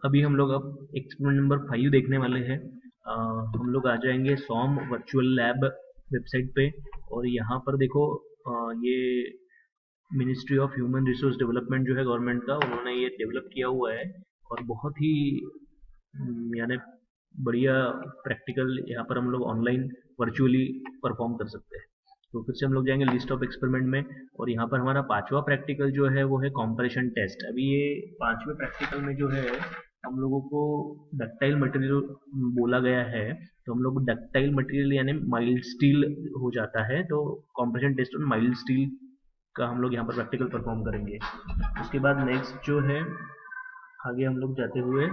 अभी हम लोग अब एक्सपेरिमेंट नंबर 5 देखने वाले हैं। हम लोग आ जाएंगे सॉम वर्चुअल लैब वेबसाइट पे। और यहाँ पर देखो, ये ministry of human resource development जो है गवर्नमेंट का, उन्होंने ये डेवलप किया हुआ है। और बहुत ही यानी बढ़िया प्रैक्टिकल यहाँ पर हम लोग ऑनलाइन वर्चुअली परफॉर्म कर सकते हैं। तो फिर से हम लोग जाएंगे लिस्ट ऑफ एक्सपेरिमेंट में। और यहाँ पर हमारा पांचवा प्रैक्टिकल जो है वो है कॉम्प्रेशन टेस्ट। अभी ये पांचवें प्रैक्टिकल में जो है हम लोगों को डक्टाइल मटेरियल बोला गया है। तो हम लोग डक्टाइल मटेरियल यानी माइल्ड स्टील हो जाता है, तो compression test on mild steel का हम लोग यहाँ पर प्रैक्टिकल परफॉर्म करेंगे। उसके बाद नेक्स्ट जो है, आगे हम लोग जाते हुए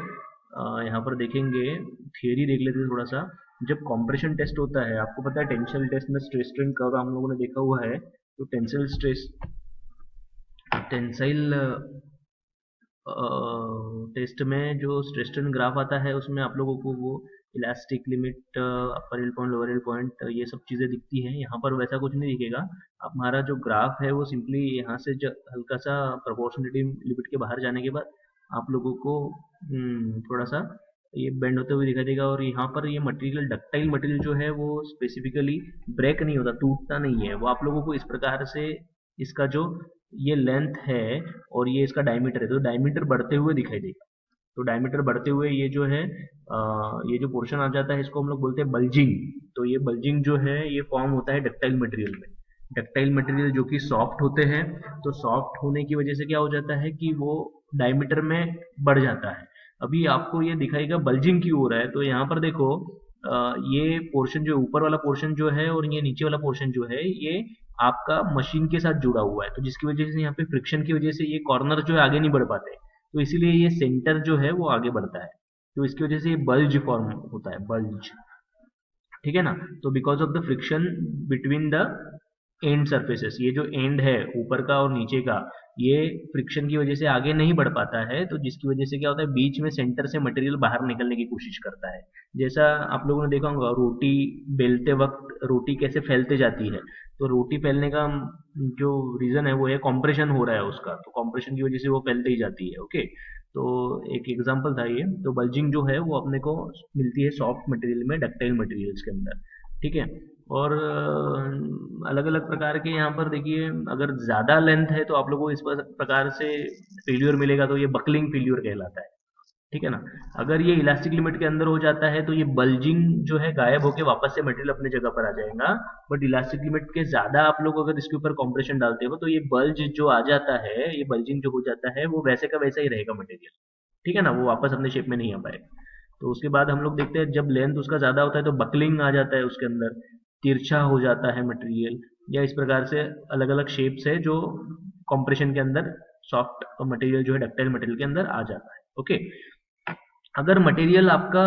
यहाँ पर देखेंगे, थियरी देख लेते हैं थोड़ा सा। जब कॉम्प्रेशन टेस्ट होता है, आपको पता है टेंशन टेस्ट में स्ट्रेस स्ट्रेन कर्व हम लोगों ने देखा हुआ है। तो टेंसाइल टेस्ट में जो स्ट्रेस स्ट्रेन ग्राफ आता है, उसमें आप लोगों को वो इलास्टिक लिमिट, अपर हिल पॉइंट, लोअर हिल पॉइंट, ये सब चीज़ें दिखती हैं। यहाँ पर वैसा कुछ नहीं दिखेगा। हमारा जो ग्राफ है वो सिंपली यहाँ से हल्का सा प्रोपोर्शनलिटी लिमिट के बाहर जाने के बाद आप लोगों को थोड़ा सा ये बेंड होते हुए दिखाई देगा। और यहाँ पर ये मटेरियल, डक्टाइल मटेरियल जो है वो स्पेसिफिकली ब्रेक नहीं होता, टूटता नहीं है। वो आप लोगों को इस प्रकार से इसका जो ये लेंथ है और ये इसका डायमीटर है, तो डायमीटर बढ़ते हुए दिखाई देगा। तो डायमीटर बढ़ते हुए ये जो है, ये जो पोर्शन आ जाता है, इसको हम लोग बोलते हैं बल्जिंग। तो ये बल्जिंग जो है ये फॉर्म होता है डक्टाइल मटेरियल में। डक्टाइल मटेरियल जो कि सॉफ्ट होते हैं, तो सॉफ्ट होने की वजह से क्या हो जाता है कि वो डायमीटर में बढ़ जाता है। अभी आपको ये दिखाएगा बल्जिंग क्यों हो रहा है। तो यहाँ पर देखो, ये पोर्शन जो ऊपर वाला पोर्शन जो है और ये नीचे वाला पोर्शन जो है, ये आपका मशीन के साथ जुड़ा हुआ है। तो जिसकी वजह से यहाँ पे फ्रिक्शन की वजह से ये कॉर्नर जो है आगे नहीं बढ़ पाते। तो इसीलिए ये सेंटर जो है वो आगे बढ़ता है। तो इसकी वजह से ये बल्ज फॉर्म होता है, बल्ज। ठीक है ना। तो because of the friction between the end surfaces, ये जो एंड है ऊपर का और नीचे का, ये फ्रिक्शन की वजह से आगे नहीं बढ़ पाता है। तो जिसकी वजह से क्या होता है, बीच में सेंटर से मटेरियल बाहर निकलने की कोशिश करता है। जैसा आप लोगों ने देखा होगा, रोटी बेलते वक्त रोटी कैसे फैलते जाती है। तो रोटी फैलने का जो रीजन है वो है कॉम्प्रेशन हो रहा है उसका। तो कॉम्प्रेशन की वजह से वो फैलते ही जाती है। ओके। तो एक एग्जांपल था ये। तो बल्जिंग जो है वो अपने को मिलती है सॉफ्ट मटेरियल में, डक्टाइल मटेरियल्स के अंदर। ठीक है। और अलग अलग प्रकार के यहाँ पर देखिए, अगर ज़्यादा लेंथ है तो आप लोगों को इस प्रकार से फेल्यूर मिलेगा, तो ये बकलिंग फेल्यूर कहलाता है। ठीक है ना। अगर ये इलास्टिक लिमिट के अंदर हो जाता है तो ये बल्जिंग जो है गायब होकर वापस से मटेरियल अपने जगह पर आ जाएगा। बट इलास्टिक लिमिट के ज़्यादा आप लोग अगर इसके ऊपर कॉम्प्रेशन डालते हो तो ये बल्ज जो आ जाता है, ये बल्जिंग जो हो जाता है, वो वैसे का वैसा ही रहेगा मटेरियल। ठीक है ना, वो वापस अपने शेप में नहीं आ पाएगा। तो उसके बाद हम लोग देखते हैं, जब लेंथ उसका ज़्यादा होता है तो बकलिंग आ जाता है उसके अंदर, तिरछा हो जाता है मटेरियल, या इस प्रकार से अलग अलग शेप्स है जो कंप्रेशन के अंदर, सॉफ्ट मटेरियल जो है डक्टाइल मटेरियल के अंदर आ जाता है। ओके। अगर मटेरियल आपका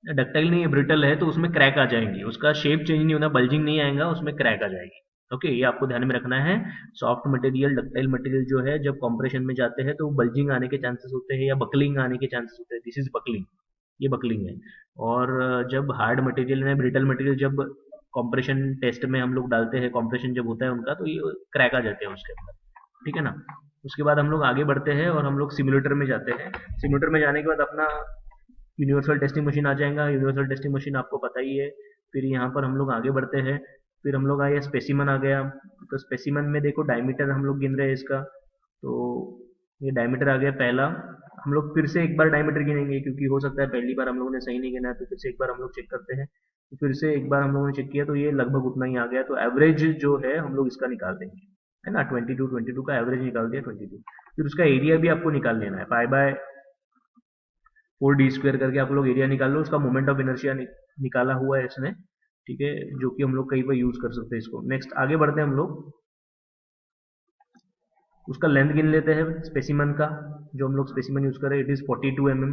डक्टाइल नहीं है, ब्रिटल है, तो उसमें क्रैक आ जाएंगी, उसका शेप चेंज नहीं होना, बल्जिंग नहीं आएगा, उसमें क्रैक आ जाएगी। ओके, ये आपको ध्यान में रखना है। सॉफ्ट मटेरियल, डक्टाइल मटेरियल जो है जब कंप्रेशन में जाते हैं तो बल्जिंग आने के चांसेस होते हैं या बकलिंग आने के चांसेस होते हैं। दिस इज बकलिंग, ये बकलिंग है। और जब हार्ड मटेरियल है, ब्रिटल मटेरियल, जब कंप्रेशन टेस्ट में हम लोग डालते हैं, कंप्रेशन जब होता है उनका, तो ये क्रैक आ जाते हैं उसके अंदर। ठीक है ना। उसके बाद हम लोग आगे बढ़ते हैं और हम लोग सिमुलेटर में जाते हैं। सिमुलेटर में जाने के बाद अपना यूनिवर्सल टेस्टिंग मशीन आ जाएगा। यूनिवर्सल टेस्टिंग मशीन आपको पता ही है। फिर यहाँ पर हम लोग आगे बढ़ते हैं। फिर हम लोग आए, स्पेसिमन आ गया। तो स्पेसिमन में देखो, डायमीटर हम लोग गिन रहे हैं इसका। तो ये डायमीटर आ गया पहला। हम लोग फिर से एक बार डायमीटर गिनेंगे, क्योंकि हो सकता है पहली बार हम लोगों ने सही नहीं गिना, तो फिर से एक बार हम लोग चेक करते हैं। तो फिर से एक बार हम लोगों ने चेक किया तो ये लगभग उतना ही आ गया। तो एवरेज जो है हम लोग इसका निकाल देंगे, है ना। 22 का एवरेज निकाल दिया, 22। फिर उसका एरिया भी आपको निकाल लेना है, पाई बाय 4d² करके आप लोग एरिया निकाल लो। उसका मोमेंट ऑफ इनर्शिया निकाला हुआ है इसने। ठीक है, जो कि हम लोग कहीं पर यूज कर सकते हैं इसको। नेक्स्ट आगे बढ़ते हैं हम लोग, उसका लेंथ गिन लेते हैं स्पेसिमन का, जो हम लोग स्पेसिमन यूज कर रहे हैं, इट इज 42 mm।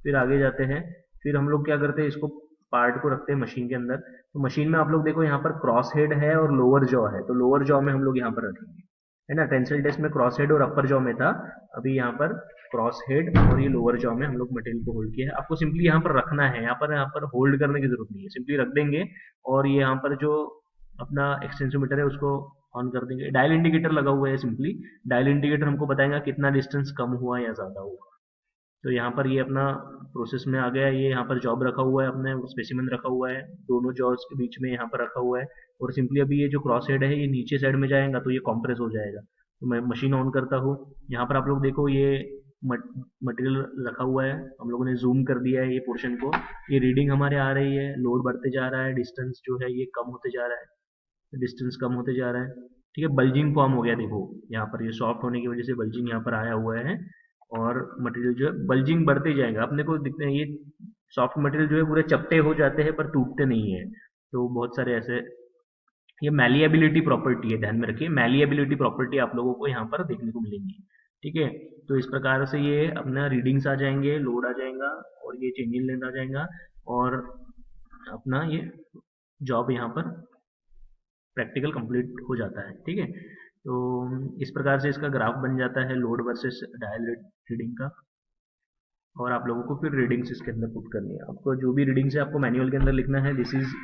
फिर आगे जाते हैं। फिर हम लोग क्या करते हैं, इसको पार्ट को रखते हैं मशीन के अंदर। तो मशीन में आप लोग देखो, यहाँ पर क्रॉस हेड है और लोअर जॉ है। तो लोअर जॉ में हम लोग यहाँ पर रखेंगे, है ना। टेंसिल टेस्ट में क्रॉस हेड और अपर जॉ में था, अभी यहाँ पर क्रॉस हेड और ये लोअर जॉ में हम लोग मटेरियल को होल्ड किया है। आपको सिंपली यहाँ पर रखना है, यहाँ पर होल्ड करने की जरूरत नहीं है, सिंपली रख देंगे। और ये यहाँ पर जो अपना एक्सटेंसोमीटर है उसको ऑन कर देंगे। डायल इंडिकेटर लगा हुआ है, सिंपली डायल इंडिकेटर हमको बताएगा कितना डिस्टेंस कम हुआ या ज्यादा हुआ। तो यहाँ पर ये अपना प्रोसेस में आ गया, ये यहाँ पर जॉब रखा हुआ है, अपने स्पेसिमेन रखा हुआ है, दोनों जॉब्स के बीच में यहाँ पर रखा हुआ है। और सिंपली अभी ये जो क्रॉस हेड है ये नीचे साइड में जाएगा तो ये कॉम्प्रेस हो जाएगा। तो मैं मशीन ऑन करता हूँ। यहाँ पर आप लोग देखो ये मटेरियल रखा हुआ है, हम लोगों ने जूम कर दिया है ये पोर्शन को। ये रीडिंग हमारे आ रही है, लोड बढ़ते जा रहा है, डिस्टेंस जो है ये कम होते जा रहा है, डिस्टेंस कम होते जा रहा है। ठीक है, बल्जिंग फॉर्म हो गया, देखो यहाँ पर ये सॉफ्ट होने की वजह से बल्जिंग यहाँ पर आया हुआ है। और मटेरियल जो है बल्जिंग बढ़ते जाएगा, अपने को दिखते हैं ये सॉफ्ट मटेरियल जो है पूरे चपटे हो जाते हैं पर टूटते नहीं है। तो बहुत सारे ऐसे, ये मैलिएबिलिटी प्रॉपर्टी है, ध्यान में रखिए, मैलिएबिलिटी प्रॉपर्टी आप लोगों को यहाँ पर देखने को मिलेंगी। ठीक है, तो इस प्रकार से ये अपना रीडिंग्स आ जाएंगे, लोड आ जाएगा और ये चेंजिंग लेंथ आ जाएगा और अपना ये जॉब यहाँ पर प्रैक्टिकल कंप्लीट हो जाता है। ठीक है, तो इस प्रकार से इसका ग्राफ बन जाता है लोड वर्सेस डायल रीडिंग का। और आप लोगों को फिर रीडिंग्स इसके अंदर पुट करनी है, आपको जो भी रीडिंग्स है आपको मैनुअल के अंदर लिखना है। This is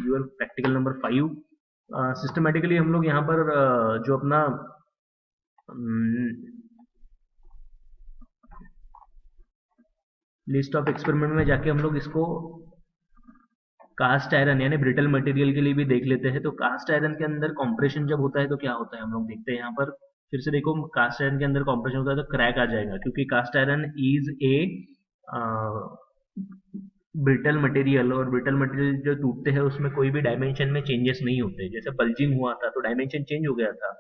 your practical number 5। Systematically हम लोग यहाँ पर जो अपना लिस्ट ऑफ एक्सपेरिमेंट में जाके हम लोग इसको कास्ट आयरन यानी ब्रिटल मटेरियल के लिए भी देख लेते हैं। तो कास्ट आयरन के अंदर कॉम्प्रेशन जब होता है तो क्या होता है हम लोग देखते हैं। यहाँ पर फिर से देखो, कास्ट आयरन के अंदर कॉम्प्रेशन होता है तो क्रैक आ जाएगा, क्योंकि cast iron is a brittle material, और ब्रिटल मटेरियल जो टूटते हैं उसमें कोई भी डायमेंशन में चेंजेस नहीं होते। जैसे बल्जिंग हुआ था तो डायमेंशन चेंज हो गया था,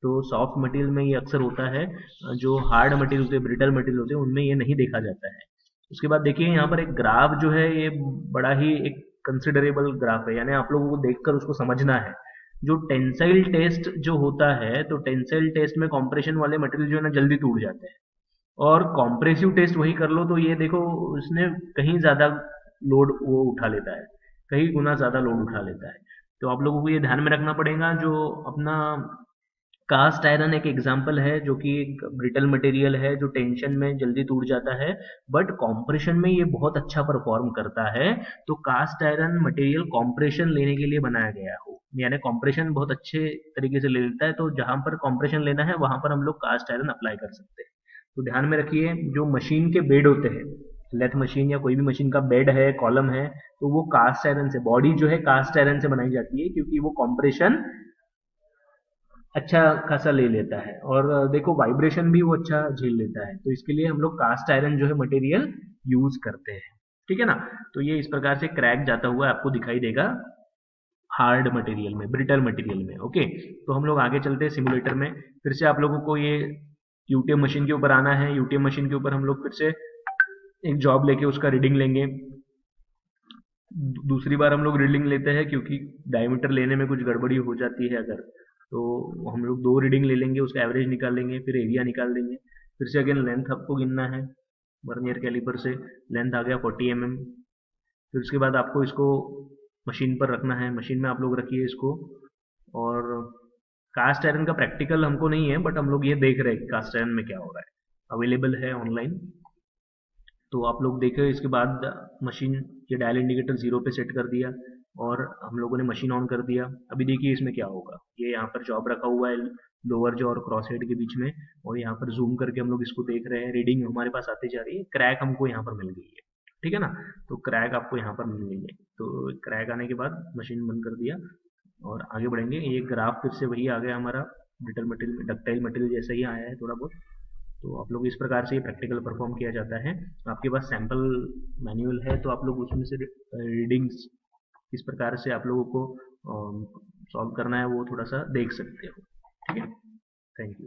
तो सॉफ्ट मटेरियल में ये अक्सर होता है। जो हार्ड मटेरियल होते हैं, ब्रिटल मटेरियल होते हैं, उनमें ये नहीं देखा जाता है। उसके बाद देखिए यहाँ पर एक ग्राफ जो है ये बड़ा ही एक कंसिडरेबल ग्राफ है, यानी आप लोगों को देखकर उसको समझना है। जो टेंसाइल टेस्ट जो होता है, तो टेंसाइल टेस्ट में कॉम्प्रेशन वाले मटेरियल जो है ना जल्दी टूट जाते हैं, और कॉम्प्रेसिव टेस्ट वही कर लो तो ये देखो उसने कहीं ज्यादा लोड वो उठा लेता है, कहीं गुना ज्यादा लोड उठा लेता है। तो आप लोगों को ये ध्यान में रखना पड़ेगा। जो अपना कास्ट आयरन एक एग्जाम्पल है जो कि एक ब्रिटल मटेरियल है जो टेंशन में जल्दी टूट जाता है, बट कॉम्प्रेशन में ये बहुत अच्छा परफॉर्म करता है। तो कास्ट आयरन मटेरियल कॉम्प्रेशन लेने के लिए बनाया गया हो, यानी कॉम्प्रेशन बहुत अच्छे तरीके से ले लेता है। तो जहां पर कॉम्प्रेशन लेना है वहां पर हम लोग कास्ट आयरन अप्लाई कर सकते हैं। तो ध्यान में रखिए, जो मशीन के बेड होते हैं, लेथ मशीन या कोई भी मशीन का बेड है, कॉलम है, तो वो कास्ट आयरन से, बॉडी जो है कास्ट आयरन से बनाई जाती है, क्योंकि वो कॉम्प्रेशन अच्छा खासा ले लेता है और देखो वाइब्रेशन भी वो अच्छा झेल लेता है। तो इसके लिए हम लोग कास्ट आयरन जो है मटेरियल यूज करते हैं। ठीक है ना, तो ये इस प्रकार से क्रैक जाता हुआ आपको दिखाई देगा हार्ड मटेरियल में, ब्रिटल मटेरियल में। ओके, तो हम लोग आगे चलते हैं सिमुलेटर में। फिर से आप लोगों को ये यूटीएम मशीन के ऊपर आना है। यूटीएम मशीन के ऊपर हम लोग फिर से एक जॉब लेके उसका रीडिंग लेंगे। दूसरी बार हम लोग रीडिंग लेते हैं क्योंकि डायमीटर लेने में कुछ गड़बड़ी हो जाती है अगर, तो हम लोग 2 रीडिंग ले लेंगे, उसका एवरेज निकाल लेंगे, फिर एरिया निकाल देंगे। फिर से अगेन लेंथ आपको गिनना है, वर्नियर कैलिपर से लेंथ आ गया 40 mm। फिर उसके बाद आपको इसको मशीन पर रखना है, मशीन में आप लोग रखिए इसको। और कास्ट आयरन का प्रैक्टिकल हमको नहीं है, बट हम लोग ये देख रहे हैं कि कास्ट आयरन में क्या हो रहा है, अवेलेबल है ऑनलाइन। तो आप लोग देखे, इसके बाद मशीन ये डायल इंडिकेटर 0 पे सेट कर दिया और हम लोगों ने मशीन ऑन कर दिया। अभी देखिए इसमें क्या होगा, ये यहाँ पर जॉब रखा हुआ है लोअर जॉ और क्रॉस हेड के बीच में, और यहाँ पर जूम करके हम लोग इसको देख रहे हैं, रीडिंग हमारे पास आती जा रही है, क्रैक हमको यहाँ पर मिल गई है। ठीक है ना, तो क्रैक आपको यहाँ पर मिल गई है। तो क्रैक आने के बाद मशीन बंद कर दिया और आगे बढ़ेंगे। ये ग्राफ फिर से वही आ गया हमारा, ब्रिटल मटेरियल डक्टाइल मटेरियल जैसा ही आया है थोड़ा बहुत। तो आप लोग इस प्रकार से ये प्रैक्टिकल परफॉर्म किया जाता है। आपके पास सैंपल मैनुअल है तो आप लोग उसमें से रीडिंग्स किस प्रकार से आप लोगों को सॉल्व करना है वो थोड़ा सा देख सकते हो। ठीक है, थैंक यू।